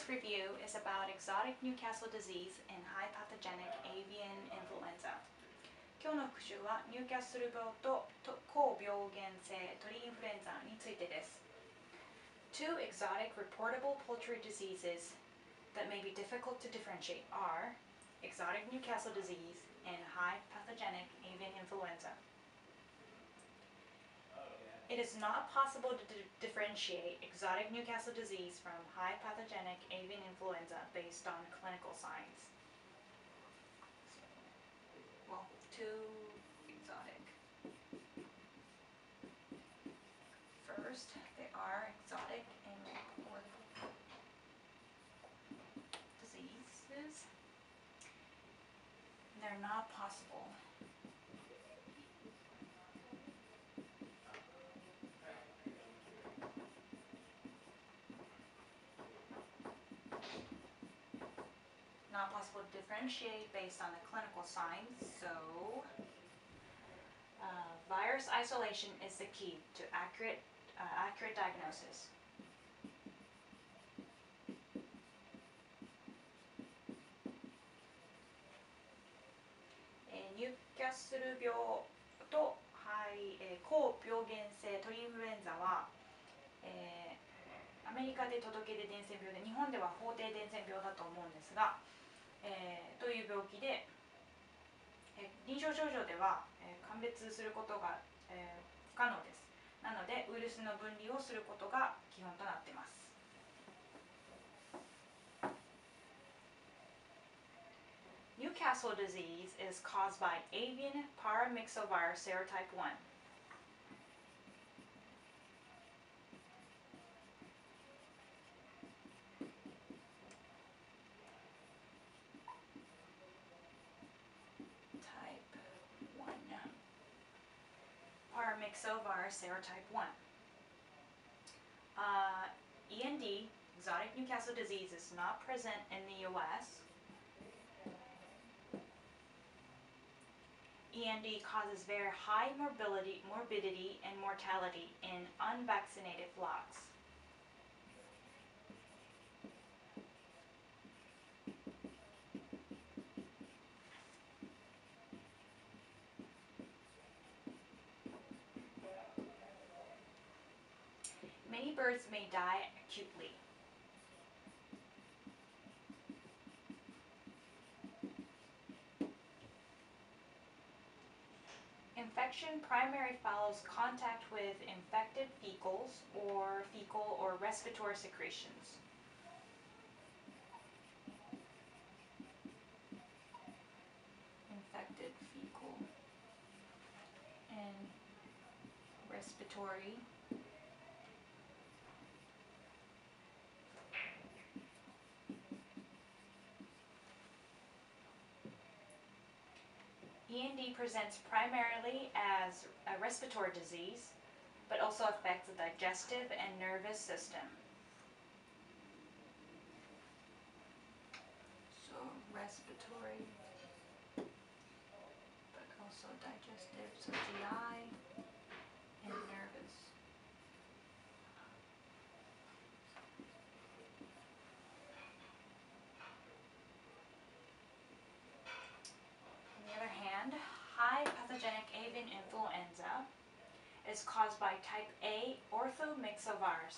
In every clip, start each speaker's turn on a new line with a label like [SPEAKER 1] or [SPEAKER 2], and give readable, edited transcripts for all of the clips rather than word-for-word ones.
[SPEAKER 1] This review is about exotic Newcastle disease and high-pathogenic avian influenza. 今日の復習はニューキャッスル病と高病原性鳥インフルエンザについてです。Two exotic reportable poultry diseases that may be difficult to differentiate are exotic Newcastle disease and high-pathogenic avian influenza. It is not possible to differentiate exotic Newcastle disease from high-pathogenic avian influenza based on clinical signs. Well, two exotic. First, they are exotic and reportable diseases. They're not possible. Not possible to differentiate based on the clinical signs, so virus isolation is the key to accurate diagnosis. Newcastle 病と高病原性鳥インフルエンザは、アメリカで届け出伝染病で日本では法定伝染病だと思うんですが、という病気で、臨床症状では、鑑別することが、不可能です。なのでウイルスの分離をすることが基本となっています。Newcastle disease is caused by avian paramyxovirus serotype 1. Paramyxovirus serotype 1. END, exotic Newcastle disease, is not present in the US. END causes very high morbidity and mortality in unvaccinated flocks. Many birds may die acutely. Infection primarily follows contact with infected fecal or respiratory secretions. Infected fecal and respiratory END presents primarily as a respiratory disease, but also affects the digestive and nervous system. So respiratory, but also digestive, so GI and nervous. On the other hand, high-pathogenic avian influenza is caused by type A orthomyxovirus.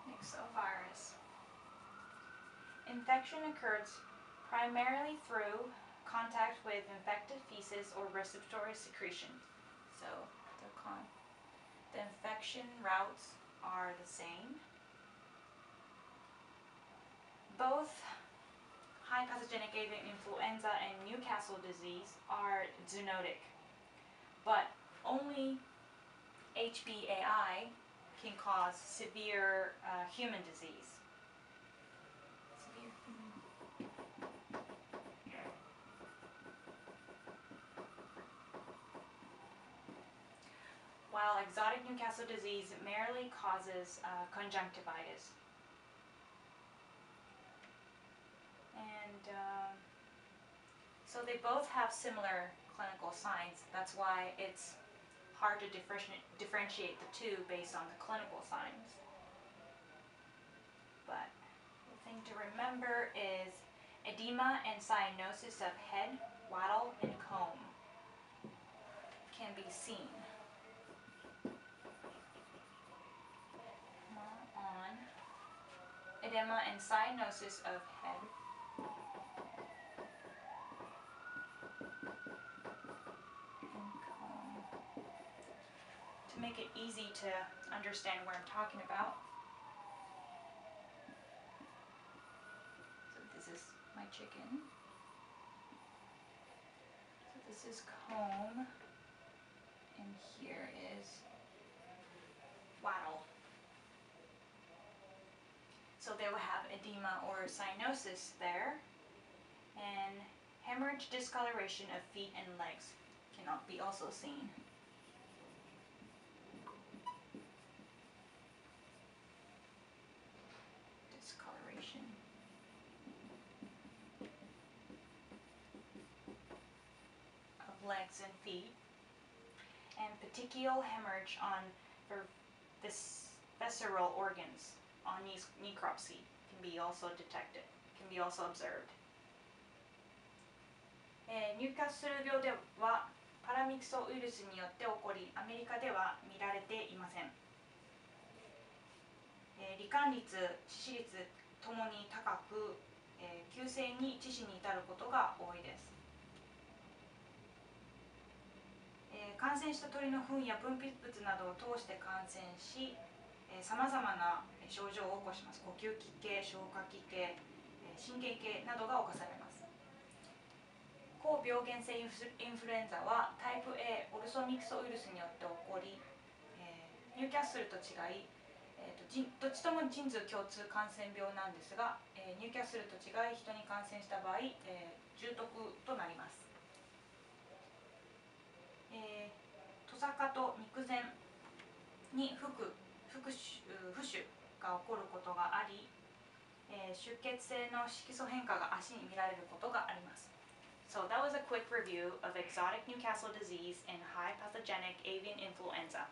[SPEAKER 1] Myxovirus. Infection occurs primarily through contact with infected feces or respiratory secretions. So the infection routes are the same. Both high-pathogenic avian influenza and Newcastle disease are zoonotic, but only HPAI can cause severe human disease. While exotic Newcastle disease merely causes conjunctivitis. And So they both have similar clinical signs. That's why it's hard to differentiate the two based on the clinical signs. But the thing to remember is edema and cyanosis of head, wattle, and comb can be seen on edema and cyanosis of head, and comb. To make it easy to understand what I'm talking about, so this is my chicken. So this is comb, and here is wattle. So they will have edema or cyanosis there, and hemorrhage discoloration of feet and legs cannot be also seen. Discoloration of legs and feet, and petechial hemorrhage on visceral organs on necropsy can be also detected, can be also observed. ニューカッスル病ではパラミキソウイルスによって起こり、アメリカでは見られていません。罹患率、致死率ともに高く、急性に致死に至ることが多いです。感染した鳥の糞や分泌物などを通して感染し、さまざまな症状を起こします。呼吸器系、消化器系、神経系などが侵されます。高病原性インフルエンザはタイプ A オルソミクソウイルスによって起こり、ニューキャッスルと違い、どっちとも人数共通感染病なんですが、ニューキャッスルと違い人に感染した場合、重篤となります。トサカと肉前に浮腫が起こることがあり、出血性の色素変化が足に見られることがあります。So that was a quick review of exotic Newcastle disease and high-pathogenic avian influenza.